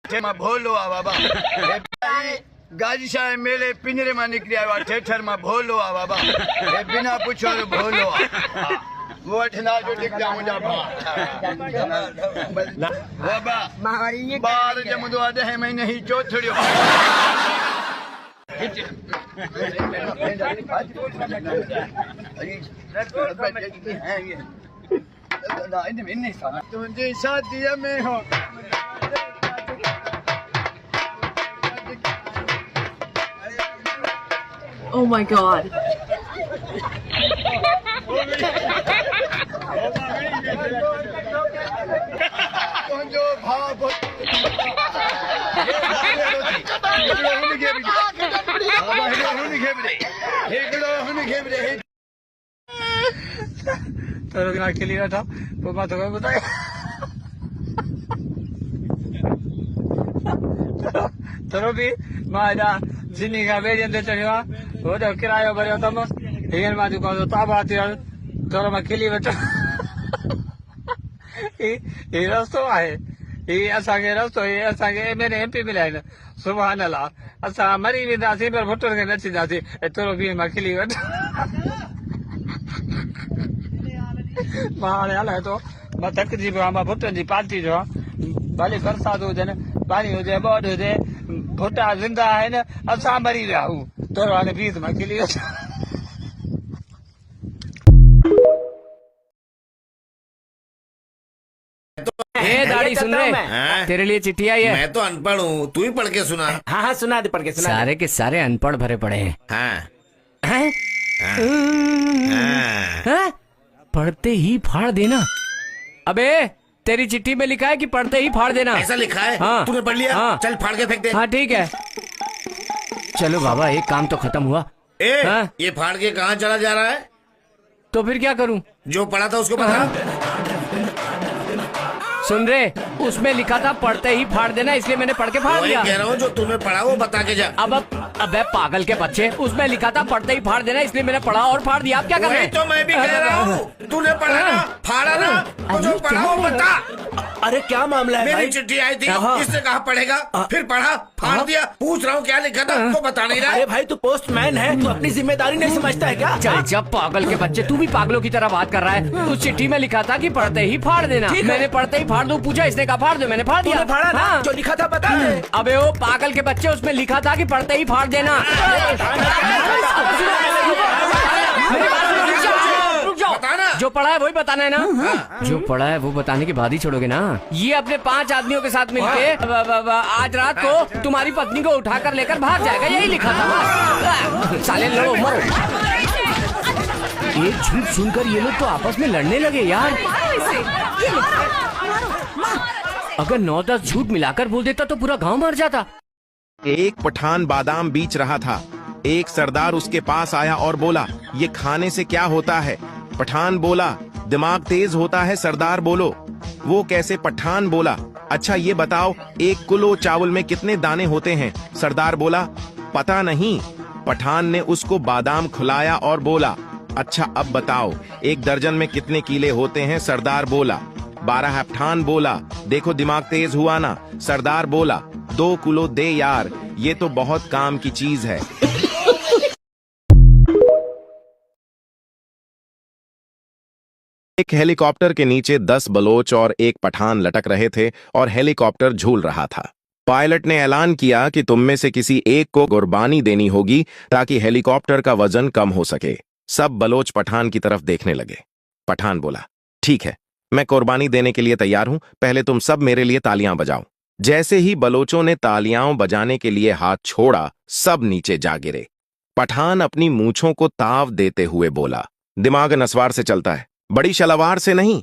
भोलो आ बाबा गाजी साहेब मेले पिंजरे में निकली आया थिएटर में भोलो आ बाबा बिना पूछो भोलो आ वो ठना जो दिख जा मुझा बाबा बार जमदो आदे है मैं नहीं चौथड़ियो तुझे शादी में हो Oh my god. जो भाव खेली रहा था वो बात हो बताया चलो भी मां जिनी का बेजन ते चढ़ियो वो तो किरायो भरियो तम हींअर मां जेको ताबा थियो थोरो मां खिली वेठो ही रस्तो आहे ही असांखे रस्तो ही असांखे मेरे एमपी मिलिया आहिनि सुभाणे अल्लाह असां मरी वेंदासीं पर भुटनि खे न थींदासीं थोरो बि मां खिली वेठो मां हाणे हलाए थो मां थकिजी पियो आहियां मां भुटनि जी पार्टी जो भले बरसाति हुजनि पाणी हुजे ॿोॾ हुजे भुटा ज़िंदा आहिनि असां मरी विया आहियूं थोरो हाणे बीस मां खिली वेठो दाढ़ी सुन रहे तेरे लिए चिट्ठी आई है। मैं तो अनपढ़ हूँ, तू ही पढ़ के सुना। हाँ हाँ सुना दे, पढ़ के सुना। सारे के सारे अनपढ़ भरे पड़े हैं। हाँ। हैं? हैं? पढ़ते ही फाड़ देना। अबे तेरी चिट्ठी में लिखा है कि पढ़ते ही फाड़ देना। ऐसा लिखा है? हाँ। तूने पढ़ लिया? हाँ। चल फाड़ के फेंक दे। हाँ ठीक है। चलो बाबा एक काम तो खत्म हुआ। हाँ? ये फाड़ के कहाँ चला जा रहा है? तो फिर क्या करूँ? जो पढ़ा था उसको बता। सुन रहे उसमें लिखा था पढ़ते ही फाड़ देना, इसलिए मैंने पढ़ के फाड़ दिया। कह रहा हूँ जो तूने पढ़ा वो बता के जा। अबे पागल के बच्चे, उसमें लिखा था पढ़ते ही फाड़ देना, इसलिए मैंने पढ़ा और फाड़ दिया। आप क्या कर रहे हैं? तो मैं भी कह रहा हूँ तूने पढ़ा ना फाड़ा ना, तो जो पढ़ा वो बता। अरे क्या मामला है? मेरी चिट्ठी आई थी, इसने कहा पढ़ेगा, फिर पढ़ा फाड़ दिया। पूछ रहा हूँ क्या लिखा था, तो बता नहीं रहा। अरे भाई तू पोस्टमैन है, तू अपनी जिम्मेदारी नहीं समझता है क्या? चल जब पागल के बच्चे, तू भी पागलों की तरह बात कर रहा है। उस चिट्ठी में लिखा था कि पढ़ते ही फाड़ देना, मैंने पढ़ते ही फाड़ दो। पूछा इसने कहा फाड़ दो, मैंने फाड़ दिया। फाड़ा ना? जो लिखा था बता दे। अबे वो पागल के बच्चे, उसमें लिखा था कि पढ़ते ही फाड़ देना। जो पढ़ा है वही बताना है ना? जो पढ़ा है वो बताने के बाद ही छोड़ोगे ना? ये अपने 5 आदमियों के साथ मिलके आज रात को तुम्हारी पत्नी को उठाकर लेकर भाग जाएगा, यही लिखा था। साले लड़ो मरो। ये झूठ सुनकर ये लोग तो आपस में लड़ने लगे यार। अगर 9-10 झूठ मिलाकर बोल देता तो पूरा गांव मर जाता। एक पठान बादाम बेच रहा था। एक सरदार उसके पास आया और बोला, ये खाने से क्या होता है? पठान बोला, दिमाग तेज होता है। सरदार बोलो, वो कैसे? पठान बोला, अच्छा ये बताओ 1 किलो चावल में कितने दाने होते हैं? सरदार बोला, पता नहीं। पठान ने उसको बादाम खिलाया और बोला, अच्छा अब बताओ 1 दर्जन में कितने कीले होते हैं? सरदार बोला 12। पठान बोला, देखो दिमाग तेज हुआ ना? सरदार बोला 2 किलो दे यार, ये तो बहुत काम की चीज है। एक हेलीकॉप्टर के नीचे 10 बलोच और एक पठान लटक रहे थे और हेलीकॉप्टर झूल रहा था। पायलट ने ऐलान किया कि तुम में से किसी एक को कुर्बानी देनी होगी ताकि हेलीकॉप्टर का वजन कम हो सके। सब बलोच पठान की तरफ देखने लगे। पठान बोला, ठीक है, मैं कुर्बानी देने के लिए तैयार हूं, पहले तुम सब मेरे लिए तालियां बजाओ। जैसे ही बलोचों ने तालियां बजाने के लिए हाथ छोड़ा, सब नीचे जा गिरे। पठान अपनी मूंछों को ताव देते हुए बोला, दिमाग नस्वार से चलता है, बड़ी शलवार से नहीं।